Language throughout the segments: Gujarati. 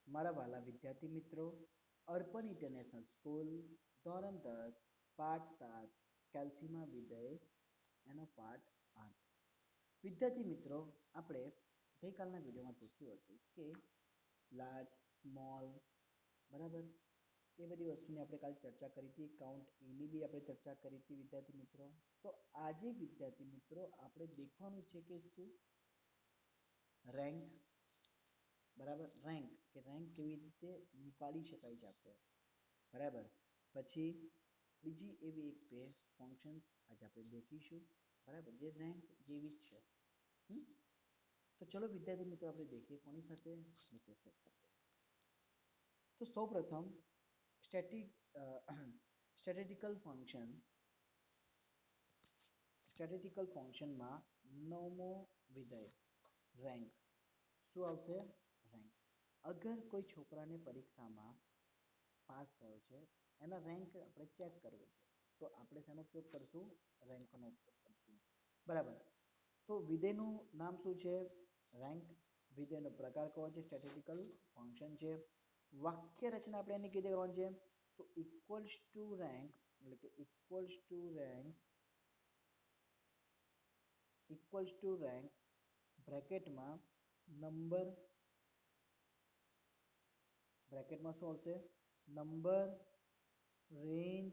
મારા વાલા વિદ્યાર્થી મિત્રો, અર્પણ ઇન્ટરનેશનલ સ્કૂલ ધોરણ 10 પાઠ 7 કેલ્સીમાં વિધેય એનો પાઠ 8. વિદ્યાર્થી મિત્રો, આપણે ગઈકાલના વિડીયોમાં પૂછ્યું હતું કે લાર્જ સ્મોલ બરાબર એ બધી વસ્તુની આપણે કાલે ચર્ચા કરી હતી. કાઉન્ટ એની બી આપણે ચર્ચા કરી હતી વિદ્યાર્થી મિત્રો. તો આજે વિદ્યાર્થી મિત્રો આપણે દેખવાનું છે કે શું રેન્ક બરાબર રેન્ક કે રેન્ક કેવી રીતે નીકાળી શકાય છે આપણે બરાબર. પછી બીજી એવી એક બે ફંક્શન્સ આજે આપણે દેખીશું બરાબર જે રેન્ક જેવી જ છે. તો ચલો વિદ્યાર્થી મિત્રો આપણે દેખીએ કોની સાથે મિત્ર સર સાથે. તો સૌપ્રથમ સ્ટેટિસ્ટિકલ ફંક્શનમાં નવમો વિધેય રેન્ક શું આવશે રેન્ક. અગર કોઈ છોકરાને પરીક્ષામાં પાસ થયો છે એના રેન્ક આપણે ચેક કરવો છે તો આપણે શેનો ઉપયોગ કરશું રેન્કનો ઉપયોગ કરશું બરાબર. તો વિધેયનું નામ શું છે રેન્ક. વિધેયનો પ્રકાર કયો છે સ્ટેટિસ્ટિકલ ફંક્શન છે. વાક્ય રચના આપણે એની કીધી કરવાની છે તો ઇક્વલ્સ ટુ રેન્ક એટલે કે ઇક્વલ્સ ટુ રેન્ક બ્રેકેટમાં નંબર બ્રેકેટમાં શું આવશે નંબર રેન્જ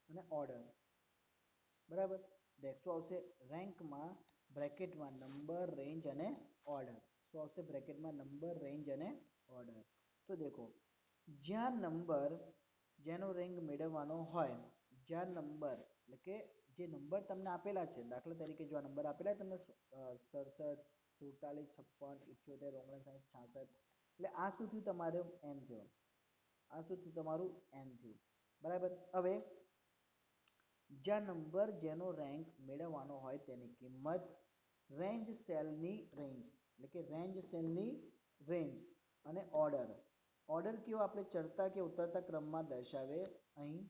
અને ઓર્ડર બરાબર. શું આવશે રેન્કમાં બ્રેકેટમાં નંબર રેન્જ અને ઓર્ડર. શું આવશે બ્રેકેટમાં નંબર રેન્જ અને ઓર્ડર. તો દેખો જ્યાં નંબર જેનો રેન્ક મેળવવાનો હોય જ્યાં નંબર એટલે કે જે નંબર તમને આપેલા છે દાખલા તરીકે જો આ નંબર આપેલા તમને 67 47 56 78 59 66 એટલે આ શું થયું તમારે એન થયો. આ શું થયું તમારું એન થયું બરાબર. હવે જ્યાં નંબર જેનો રેન્ક મેળવવાનો હોય તેની કિંમત રેન્જ સેલની રેન્જ એટલે કે રેન્જ સેલની રેન્જ અને ઓર્ડર. ઓર્ડર કયો આપણે ચડતા કે ઉતરતા ક્રમમાં દર્શાવે અહીં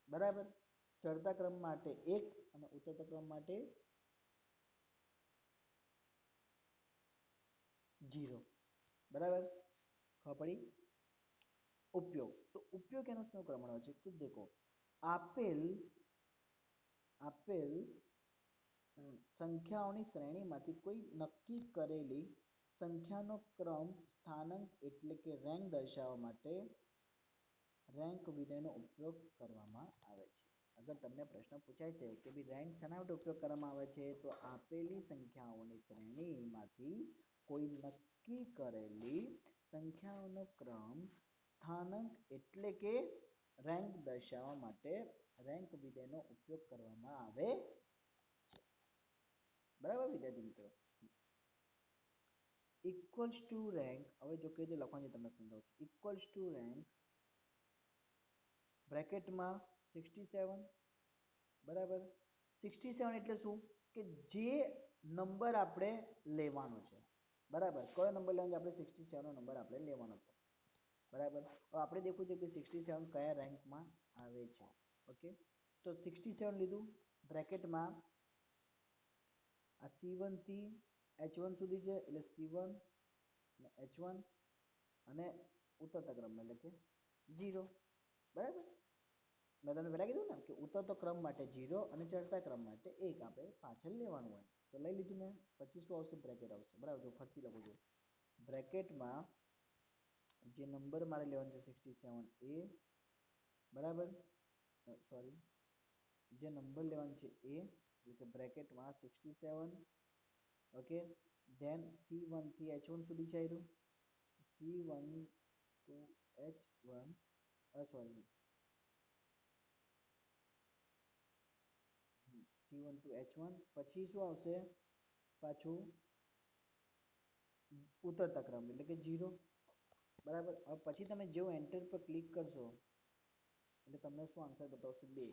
બરાબર. ચડતા ક્રમ માટે 1 અને ઉતરતા ક્રમ માટે 0 બરાબર. ખબર પડી. ઉપયોગ તો ઉપયોગ એનો શું પ્રમાણે છે તો દેખો આપેલ સંખ્યાઓની શ્રેણીમાંથી કોઈ નક્કી કરેલી સંખ્યાનો ક્રમ સ્થાનાંક એટલે કે રેન્ક દર્શાવવા માટે રેન્ક વિધેયનો ઉપયોગ કરવામાં આવે છે. અગર તમને પ્રશ્ન પૂછાય છે કે ભાઈ રેન્ક શેના માટે ઉપયોગ કરવામાં આવે છે તો આપેલી સંખ્યાઓની શ્રેણીમાંથી કોઈ નક્કી કરેલી સંખ્યાઓનો ક્રમ સ્થાનાંક એટલે કે રેન્ક દર્શાવવા માટે રેન્ક વિધેયનો ઉપયોગ કરવામાં આવે છે બરાબર વિદ્યાર્થી મિત્રો. ઇક્વલ્સ ટુ રેન્ક હવે જો કઈ રીતે લખવાની તમને સમજાવું છું. ઇક્વલ્સ ટુ રેન્ક બ્રેકેટમાં 67 બરાબર. 67 એટલે શું કે જે નંબર આપણે લેવાનો છે બરાબર. કયો નંબર લેવાનો છે આપણે 67 નો નંબર આપણે લેવાનો છે બરાબર. હવે આપણે દેખવું છે કે 67 કયા રેન્કમાં આવે છે. ઓકે તો 67 લીધું બ્રેકેટમાં આ C1 થી H1 સુધી છે એટલે C1 અને H1 અને ઉતરતા ક્રમમાં એટલે કે 0 બરાબર. મેં તમને પહેલા કીધું ને કે ઉતરતો ક્રમ માટે 0 અને ચડતા ક્રમ માટે 1 આપણે પાછળ લેવાનું હોય તો લઈ લીધું મેં. પછી શું આવશે બ્રેકેટ આવશે બરાબર. જો ફરીથી લખું છું બ્રેકેટમાં જે નંબર મારે લેવાનો છે 67 એ બરાબર સોરી જે નંબર લેવાનો છે એ એટલે કે બ્રેકેટમાં 67 ઓકે ધેન C1 થી H1 સુધી ચાલ્યું C1 to H1 sorry C1 to H1 પછી શું આવશે પાછું ઉતરતા ક્રમ એટલે કે 0 બરાબર. હવે પછી તમે જેવું એન્ટર પર ક્લિક કરશો એટલે તમને શું આન્સર બતાવશે 2.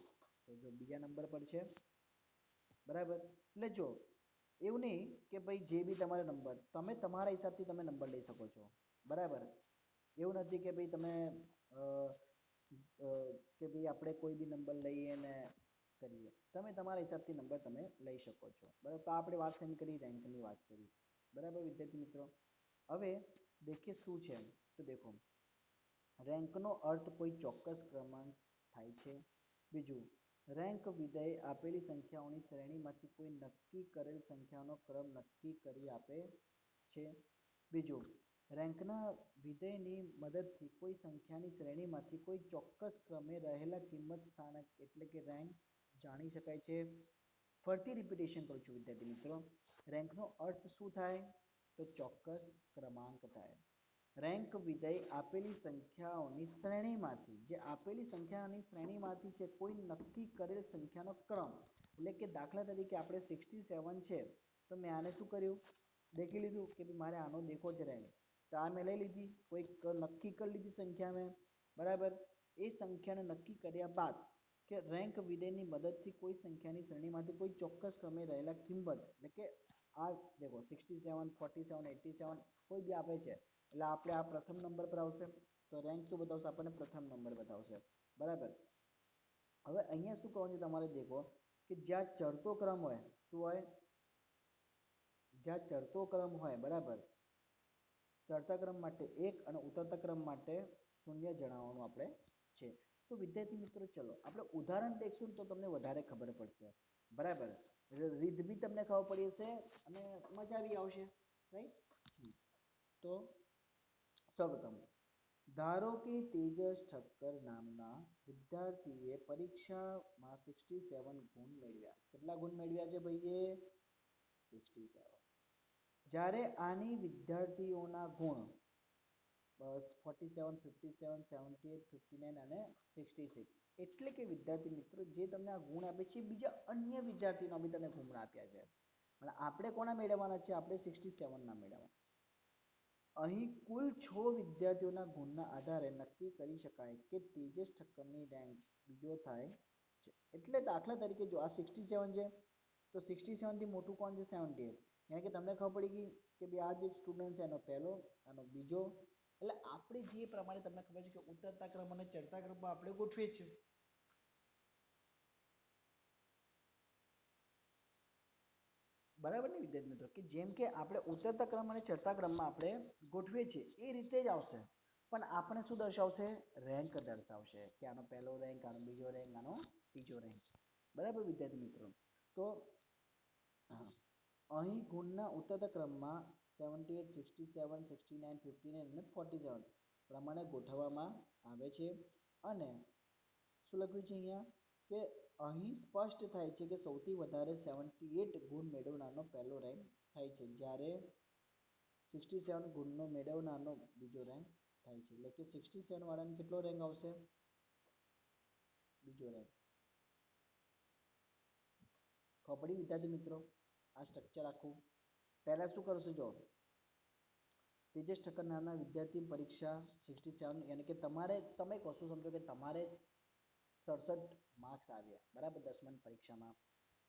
તો જો બીજા નંબર પર છે બરાબર. એટલે જો એવું નહીં કે ભાઈ જે બી તમારો નંબર તમે તમારા હિસાબથી તમે નંબર લઈ શકો છો બરાબર. એવું નથી કે ભાઈ તમે કે ભાઈ આપણે કોઈ બી નંબર લઈએ ને કરીએ. તમે તમારા હિસાબથી નંબર તમે લઈ શકો છો બરાબર. તો આપણે વાત શેની કરી રેન્કની વાત કરી બરાબર વિદ્યાર્થી મિત્રો. હવે દેખીએ શું છે તો દેખો રેન્કનો અર્થ કોઈ ચોક્કસ ક્રમાંક થાય છે. બીજું, રેન્ક વિધેય આપેલી સંખ્યાઓની શ્રેણીમાંથી કોઈ નક્કી કરેલ સંખ્યાનો ક્રમ નક્કી કરી આપે છે. બીજું, રેન્કના વિધેયની મદદથી કોઈ સંખ્યાની શ્રેણીમાંથી કોઈ ચોક્કસ ક્રમે રહેલા કિંમત સ્થાનક એટલે કે રેન્ક જાણી શકાય છે. ફરતી રિપીટેશન કરું છું વિદ્યાર્થી મિત્રો. રેન્કનો અર્થ શું થાય તો ચોક્કસ ક્રમાંક થાય. રેન્ક વિધેય આપેલી સંખ્યાઓની શ્રેણીમાંથી જે આપેલી સંખ્યાઓની શ્રેણીમાંથી છે કોઈ નક્કી કરેલ સંખ્યાનો ક્રમ એટલે કે દાખલા તરીકે આપણે 67 છે તો મેં આને શું કર્યું દેખી લીધું કે ભાઈ મારે આનો દેખો છે રેન્ક તો આ મેં લઈ લીધી કોઈ નક્કી કરી લીધી સંખ્યા મેં બરાબર એ સંખ્યાને નક્કી કર્યા બાદ કે રેન્ક વિધેયની મદદથી કોઈ સંખ્યાની શ્રેણીમાંથી કોઈ ચોક્કસ ક્રમે રહેલા કિંમત એટલે કે આ દેખો 67 47 87 કોઈ બી આપે છે એટલે આપણે આ પ્રથમ નંબર પર આવશે તો રેન્ક શું બતાવશે આપણને પ્રથમ નંબર બતાવશે બરાબર. હવે અહીંયા શું કરવાનું છે તમારે દેખો કે જ્યાં ચડતો ક્રમ હોય શું હોય જ્યાં ચડતો ક્રમ હોય બરાબર ચડતા ક્રમ માટે 1 અને ઉતરતા ક્રમ માટે 0 જણાવવાનું આપણે છે. તો વિદ્યાર્થી મિત્રો ચલો આપણે ઉદાહરણ દેખશું તો તમને વધારે ખબર પડશે બરાબર રીત બી તમને ખબર પડી હશે અને મજા બી આવશે રાઈટ. તો સૌપ્રથમ ધારો કે તેજસ ઠક્કર નામના વિદ્યાર્થીએ પરીક્ષામાં 67 ગુણ મેળવ્યા. કેટલા ગુણ મેળવ્યા છે ભાઈએ 67. જ્યારે આની વિદ્યાર્થીઓના ગુણ બસ 47 57 78 59 અને 66 એટલે કે વિદ્યાર્થી મિત્રો જે તમને આ ગુણ આપે છે બીજા અન્ય વિદ્યાર્થીઓના બી તમને ગુણ આપ્યા છે અને આપણે કોના મેળવવાના છે આપણે 67 ના મેળવવાના છે. અહીં કુલ 6 વિદ્યાર્થીઓના ગુણના આધારે નક્કી કરી શકાય કે તેજસ ઠક્કરની રેન્ક બીજો થાય છે. એટલે દાખલા તરીકે જો આ 67 છે તો 67 થી મોટું કોણ છે 78 એટલે કે તમને ખબર પડી ગઈ કે ભાઈ આ જે સ્ટુડન્ટ છે એનો પહેલો આનો બીજો એટલે આપણે જે પ્રમાણે તમને ખબર છે કે ઉતરતા ક્રમ અને ચડતા ક્રમમાં આપણે ગોઠવીએ છીએ બરાબર ને વિદ્યાર્થી મિત્રો કે જેમ કે આપણે ઉતરતા ક્રમ અને ચડતા ક્રમમાં આપણે ગોઠવીએ છીએ એ રીતે જ આવશે પણ આપણે શું દર્શાવશે રેન્ક દર્શાવશે કે આનો પહેલો રેન્ક આનો બીજો રેન્ક આનો ત્રીજો રેન્ક બરાબર વિદ્યાર્થી મિત્રો. તો અહીં ગુણના ઉતરતા ક્રમમાં 78 67 69 59 અને 47 પ્રમાણે ગોઠવવામાં આવે છે અને શું લખ્યું છે અહીંયા કે અહીં સ્પષ્ટ થાય છે કે સૌથી વધારે 78 ગુણ મેળવનારનો પહેલો રેન્ક થાય છે જ્યારે 67 ગુણનો મેળવનારનો બીજો રેન્ક થાય છે એટલે કે 67 વાળાને કેટલો રેન્ક આવશે બીજો રેન્ક. ખબર પડી વિદ્યાર્થી મિત્રો આ સ્ટ્રક્ચર આખું પહેલા શું કરશો જો તેજસ ઠક્કર નામના વિદ્યાર્થી પરીક્ષા 67 યાની કે તમારે તમે કશું સમજો કે તમારે 67 માર્ક્સ આવ્યા બરાબર 10મા પરીક્ષામાં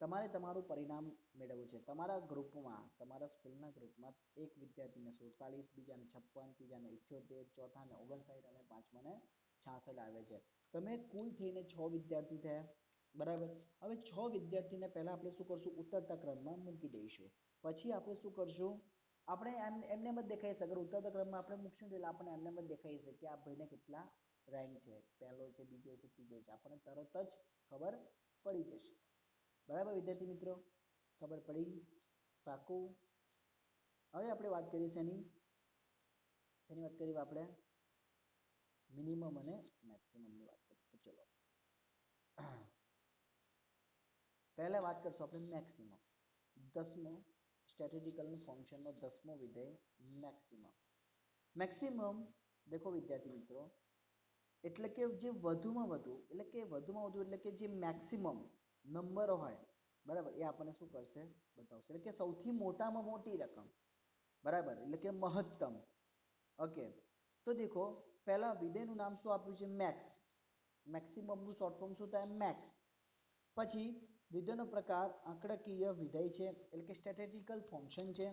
તમારે તમારું પરિણામ મેળવવું છે તમારા ગ્રુપમાં તમારા સ્કૂલના ગ્રુપમાં એક વિદ્યાર્થીને 47 બીજાને 56 ત્રીજાને 78 ચોથાને 59 અને પાંચમાને 66 આવે છે. તમે કુલ થઈને 6 વિદ્યાર્થી થયા બરાબર. હવે 6 વિદ્યાર્થીને પહેલા આપણે શું કરશું ઉતરતા ક્રમમાં મૂકી દઈશું પછી આપણે શું કરશું આપણે એમને એમ જ દેખાઈ છે અગર ઉતરતા ક્રમમાં આપણે મૂકશું એટલે આપણે એમને એમ જ દેખાઈ છે કે આ ભાઈને કેટલા રેન્ક છે પહેલો છે બીજો છે ત્રીજો છે આપણને તરત જ ખબર પડી જશે બરાબર વિદ્યાર્થી મિત્રો ખબર પડી પાકું. હવે આપણે વાત કરીએ શેની વાત કરી આપણે મિનિમમ અને મેક્સિમમની વાત કરીએ તો ચલો પહેલા વાત કરશું આપણે મેક્સિમમ 10મો સ્ટેટિસ્ટિકલ ફંક્શનનો 10મો વિધેય મેક્સિમમ. મેક્સિમમ દેખો વિદ્યાર્થી મિત્રો એટલે કે જે વધુમાં વધુ એટલે કે જે મેક્સિમમ નંબર હોય બરાબર એ આપણને શું કરશે બતાવશે એટલે કે સૌથી મોટામાં મોટી રકમ બરાબર એટલે કે મહત્તમ. ઓકે તો દેખો પહેલા વિધેયનું નામ શું આપ્યું છે મેક્સ મેક્સિમમનું શોર્ટ ફોર્મ શું થાય મેક્સ. પછી વિધેયનો પ્રકાર આંકડાકીય વિધેય છે એટલે કે સ્ટેટિસ્ટિકલ ફંક્શન છે.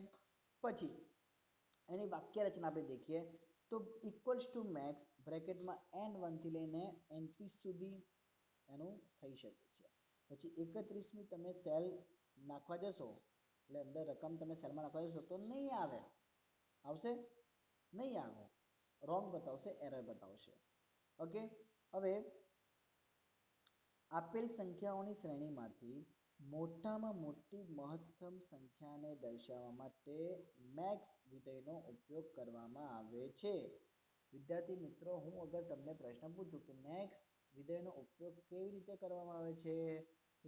પછી એની વાક્ય રચના આપણે દેખીએ તો ઇક્વલ્સ ટુ મેક્સ બ્રેકેટમાં n1 થી લઈને n30 સુધી એનું થઈ શકે છે. પછી 31મી તમે સેલ નાખવા જશો એટલે અંદર રકમ તમે સેલમાં નાખવા જશો તો નહીં આવે આવશે નહીં આવે, રોંગ બતાવશે, એરર બતાવશે. ઓકે, હવે આપેલ સંખ્યાઓની શ્રેણીમાંથી મોટામાં મોટી મહત્તમ સંખ્યાને દર્શાવવા માટે મેક્સ વિધેયનો ઉપયોગ કરવામાં આવે છે. વિદ્યાર્થી મિત્રો, હું અગર તમને પ્રશ્ન પૂછું કે મેક્સ વિધેયનો ઉપયોગ કેવી રીતે કરવામાં આવે છે, તો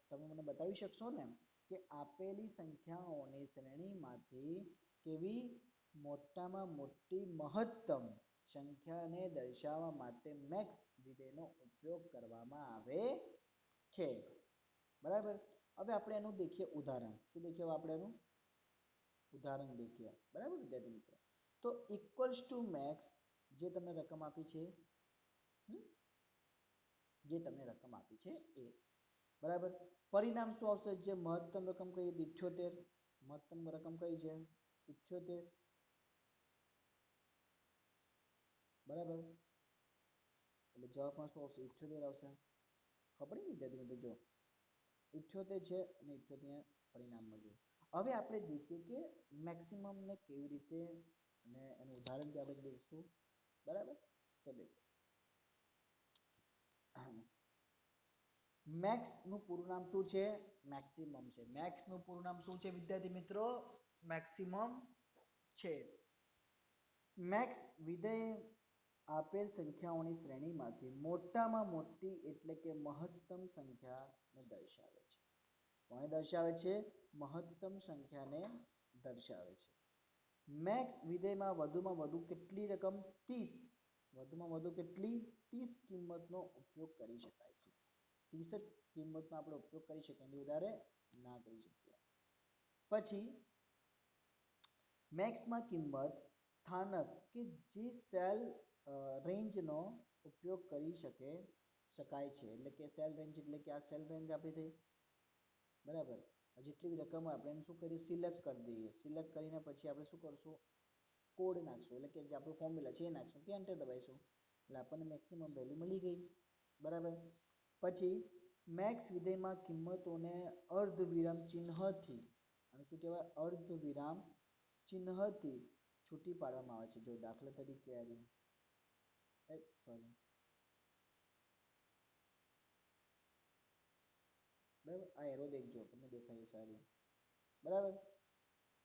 તમે મને બતાવી શકશો ને કે આપેલી સંખ્યાઓની શ્રેણીમાંથી કેવી મોટામાં મોટી મહત્તમ સંખ્યાને દર્શાવવા માટે મેક્સ વિધેયનો ઉપયોગ કરવામાં આવે છે. બરાબર. હવે આપણે એનું દેખીએ ઉદાહરણ. શું દેખીએ આપણે એનું ઉદાહરણ દેખીએ. બરાબર વિદ્યાર્થી મિત્રો, તો ઇક્વલ્સ ટુ મેક્સ જે તમને રકમ આપી છે, જે તમને રકમ આપી છે એ, બરાબર. પરિણામ શું આવશે? જે મહત્તમ રકમ કઈ? 78. મહત્તમ રકમ કઈ છે? 78. બરાબર. એટલે જવાબમાં શું આવશે? 78 આવશે. ખબર ને વિદ્યાર્થી મિત્રો, જો 78 છે અને 78 પરિણામ મળ્યું. હવે આપણે દેખીએ કે મેક્સિમમ ને કેવી રીતે, અને એનું ઉદાહરણ બી આપણે દેખશું. બરાબર. તો દેખો, મેક્સ નું પૂરું નામ શું છે? મેક્સિમમ છે. મેક્સ નું પૂરું નામ શું છે વિદ્યાર્થી મિત્રો? મેક્સિમમ છે. મેક્સ વિધેય આપેલ સંખ્યાઓની શ્રેણીમાંથી મોટામાં મોટી એટલે કે મહત્તમ સંખ્યાને દર્શાવે છે. કોને દર્શાવે છે? મહત્તમ સંખ્યાને દર્શાવે છે. મેક્સ વિધેયમાં વધુમાં વધુ કેટલી રકમ? 30. વધુમાં વધુ કેટલી? 30 કિંમતનો ઉપયોગ કરી શકાય છે. 30 જ કિંમતનો આપણે ઉપયોગ કરી શકીએ, એની વધારે ના કરી શકીએ. પછી મેક્સમાં કિંમત સ્થાનક કે જે સેલ રેન્જનો ઉપયોગ કરી શકાય છે. એટલે કે સેલ રેન્જ એટલે કે આ સેલ રેન્જ આપી થઈ. બરાબર. જેટલી બી રકમ હોય આપણે એને શું કરીએ? સિલેક્ટ કરી દઈએ. સિલેક્ટ કરીને પછી આપણે શું કરશું? કોડ નાખશું, એટલે કે જે આપણું ફોર્મ્યુલા છે એ નાખશું, કે એન્ટર દબાઈશું, એટલે આપણને મેક્સિમમ વેલ્યુ મળી ગઈ. બરાબર. પછી મેક્સ વિધેયમાં કિંમતોને અર્ધવિરામ ચિહ્નથી, અને શું કહેવાય? અર્ધવિરામ ચિહ્નથી છૂટી પાડવામાં આવે છે. જો દાખલા તરીકે સોરી, બરાબર, આ એરો દેખજો, તમને દેખાય સારી. બરાબર.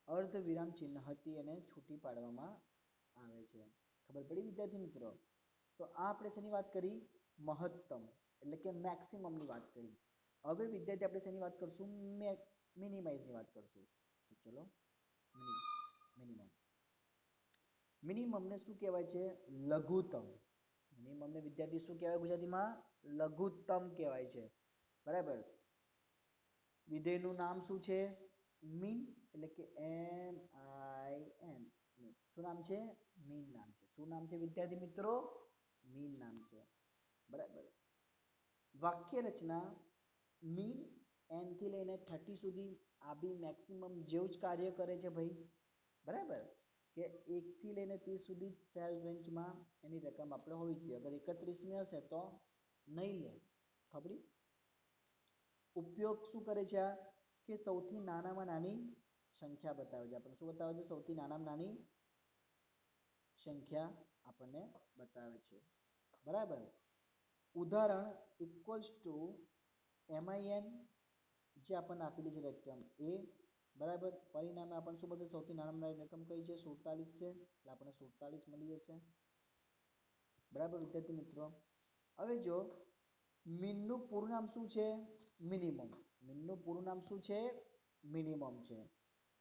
અર્ધ વિરામ ચિહ્નથી એને છૂટી પાડવામાં આવે છે. ખબર પડી વિદ્યાર્થી મિત્રો? તો આ આપણે શેની વાત કરી? મહત્તમ એટલે કે મેક્સિમમ ની વાત કરી. હવે વિદ્યાર્થી આપણે શેની વાત કરશું? મિનિમાઇઝ ની વાત કરશું. તો ચલો, મિનિમમ. મિનિમમ ને શું કહેવાય છે? લઘુત્તમ. મિનિમમ ને વિદ્યાર્થી શું કહેવાય ગુજરાતીમાં? લઘુત્તમ કહેવાય છે. બરાબર. વિધેયનું નામ શું છે? મીન, એટલે કે MIN. શું નામ છે? મીન નામ છે. શું નામ છે વિદ્યાર્થી મિત્રો? મીન નામ છે. બરાબર. વાક્ય રચના મીન n થી લઈને 30 સુધી આ બી મેક્સિમમ જેવું જ કાર્ય કરે છે ભાઈ. બરાબર, કે 1 થી લઈને 30 સુધી સેલ રેન્જમાં એની રકમ આપણે હોવી જોઈએ. અગર 31મી હશે તો નહીં લે. ખબરી? ઉપયોગ શું કરે છે આ? કે સૌથી નાનામાં નાની સંખ્યા બતાવે છે. આપણે શું બતાવે છે? સૌથી નાનામાં નાની સંખ્યા આપણને બતાવે છે. બરાબર. ઉદાહરણ ઇક્વલ્સ ટુ MIN, જે આપણને આપેલી છે રકમ એ. બરાબર. પરિણામે આપણને શું મળશે? સૌથી નાનામાં નાની રકમ કઈ છે? 47 છે, એટલે આપણને 47 મળી જશે. બરાબર વિદ્યાર્થી મિત્રો. હવે જો મીનનું પૂરું નામ શું છે? મિનિમમ. મીનનું પૂરું નામ શું છે? મિનિમમ છે.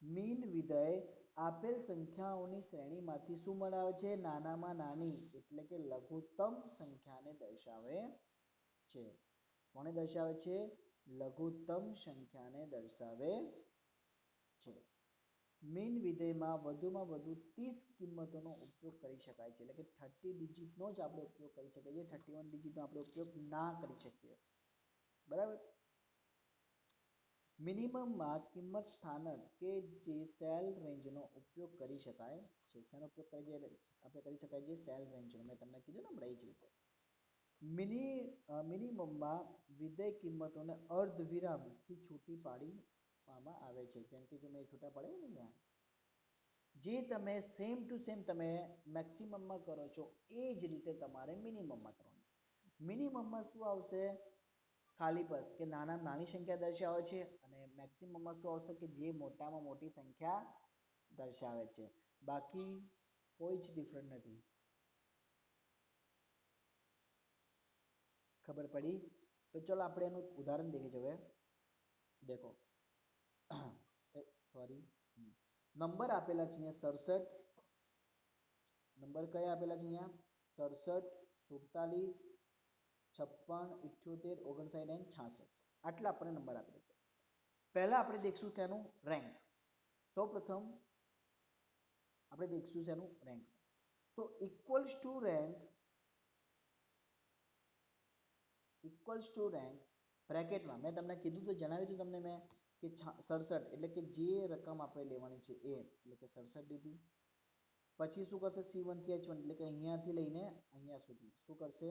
મીન વિધેય આપેલ સંખ્યાઓની શ્રેણીમાંથી શું બનાવે છે? નાનામાં નાની એટલે કે લઘુત્તમ સંખ્યાને દર્શાવે છે. કોને દર્શાવે છે? લઘુત્તમ સંખ્યાને દર્શાવે છે. મીન વિધેયમાં વધુમાં વધુ 30 કિંમતોનો ઉપયોગ કરી શકાય છે. એટલે કે 30 ડિજિટનો જ આપણે ઉપયોગ કરી શકીએ છીએ. 31 ડિજિટનો આપણે ઉપયોગ ના કરી શકીએ. બરાબર. મિનિમમમાં કિંમત સ્થાનક કે જે સેલ રેન્જનો ઉપયોગ કરી શકાય છે. શેનો ઉપયોગ આપણે કરી શકાય છે? સેલ રેન્જનો. મેં તમને કીધું ને હમણાં એ જ રીતે. મિનિમમમાં વિધેય કિંમતોને અર્ધવિરામથી છૂટી પાડવામાં આવે છે. જેમ કે જો મેં છૂટા પાડે ને અહીંયા, જે તમે સેમ ટુ સેમ તમે મેક્સિમમમાં કરો છો એ જ રીતે તમારે મિનિમમમાં કરવાનું. મિનિમમમાં શું આવશે? ખાલી બસ કે નાની સંખ્યા દર્શાવે છે, અને મેક્સિમમમાં શું આવશે કે જે મોટામાં મોટી સંખ્યા દર્શાવે છે. બાકી કોઈ જ ડિફરન્ટ નથી. ખબર પડી? તો ચલો આપણે એનું ઉદાહરણ દેખીએ હવે. દેખો, સોરી, નંબર આપેલા છે અહીંયા 67. નંબર કયા આપેલા છે અહીંયા? 67, 47, 56, 78, 59 અને 66. આટલા આપણને નંબર આપેલા છે. પહેલા આપણે દેખશું કે એનું રેન્ક. સૌપ્રથમ આપણે દેખશું છે એનું રેન્ક. તો ઇક્વલ્સ ટુ રેન્ક બ્રેકેટમાં મેં તમને કીધું તો જણાવ્યું હતું તમને મેં કે 67 એટલે કે જે રકમ આપણે લેવાની છે એ એટલે કે 67 લીધી. પછી શું કરશે? C1 થી H1 એટલે કે અહીંયાથી લઈને અહીંયા સુધી. શું કરશે?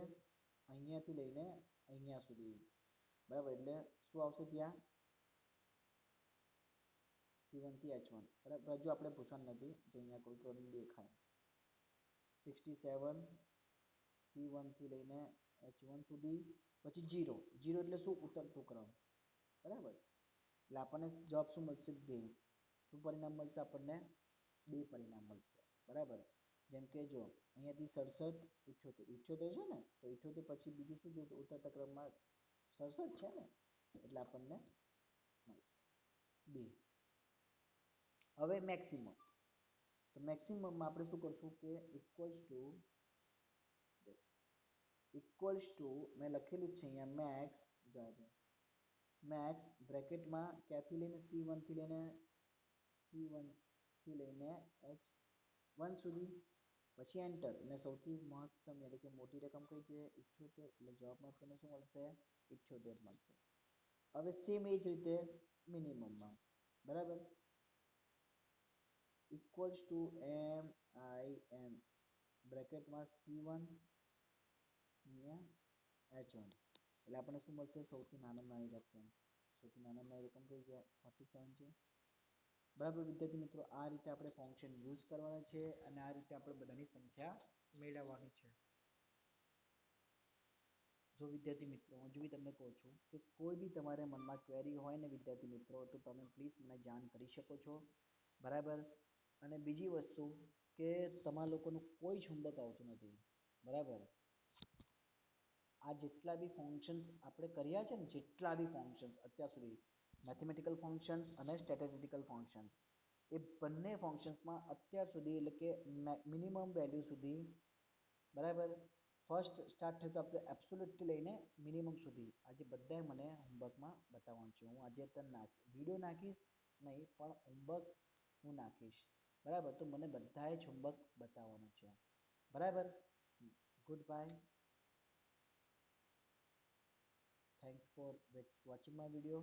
અહીંયાથી લઈને અહીંયા સુધી. બરાબર, એટલે શું આવશે ત્યાં? C1 થી H1. બરાબર, હજુ આપણે પૂછવાનું નથી, જો અહીંયા કોઈ કોઈને દેખાય 67 C1 થી લઈને H1 સુધી. પછી 0 0 એટલે શું? ઉતરતું ક્રમ. બરાબર, એટલે આપણને જવાબ શું મળશે? 2. શું પરિણામ મળશે આપણને? 2 પરિણામ મળશે. બરાબર, જેમ કે જો અહીંયાથી 67 78 છે ને, તો 78 પછી બીજું શું જોયું? ઉતરતા ક્રમમાં 67 છે ને, એટલે આપણને મળશે 2. હવે મેક્સિમમ. તો મેક્સિમમમાં આપણે શું કરશું કે ઇક્વલ્સ ટુ મેં લખેલું છે અહીંયા મેક્સ બ્રેકેટમાં ક્યાંથી લઈને C1 થી લઈને H1 સુધી. પછી એન્ટર, અને સૌથી મહત્તમ એટલે કે મોટી રકમ કઈ છે? 78. એટલે જવાબમાં આપણને શું મળશે? 78 મળશે. હવે સેમ એ જ રીતે મિનિમમમાં. બરાબર, ઇક્વલ્સ ટુ MIN બ્રેકેટમાં C1 અહીંયા H1 એટલે આપણને શું મળશે? સૌથી નાનામાં નાની રકમ. સૌથી નાનામાં નાની રકમ કઈ છે? 47 છે. બરાબર વિદ્યાર્થી મિત્રો, આ રીતે આપણે ફંક્શન યુઝ કરવાના છે, અને આ રીતે આપણે બધાની સંખ્યા મેળવવાની છે. જો વિદ્યાર્થી મિત્રો, હું હજુ બી તમને કહું છું કે કોઈ બી તમારે મનમાં ક્વેરી હોય ને વિદ્યાર્થી મિત્રો, તો તમે પ્લીઝ મને જાણ કરી શકો છો. બરાબર, અને બીજી વસ્તુ કે તમારા લોકોનું કોઈ જ હોમવર્ક આવતું નથી. બરાબર, આ જેટલા બી ફંક્શન્સ આપણે કર્યા છે ને, જેટલા બી ફંક્શન્સ અત્યાર સુધી, મેથેમેટિકલ ફંક્શન્સ અને સ્ટેટિસ્ટિકલ ફંક્શન્સ, એ બંને ફંક્શન્સમાં અત્યાર સુધી એટલે કે મિનિમમ વેલ્યુ સુધી, બરાબર, ફર્સ્ટ સ્ટાર્ટ થયું તો આપણે એબ્સોલ્યુટથી લઈને મિનિમમ સુધી આજે બધાએ મને હોમવર્કમાં બતાવવાનું છે. હું આજે તને વિડીયો નાખીશ નહીં, પણ હોમવર્ક હું નાખીશ. બરાબર, તો મને બધાએ જ હોમવર્ક બતાવવાનું છે. બરાબર, good bye. Thanks for watching my video.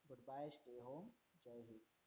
Goodbye. Stay home. Jai Hind.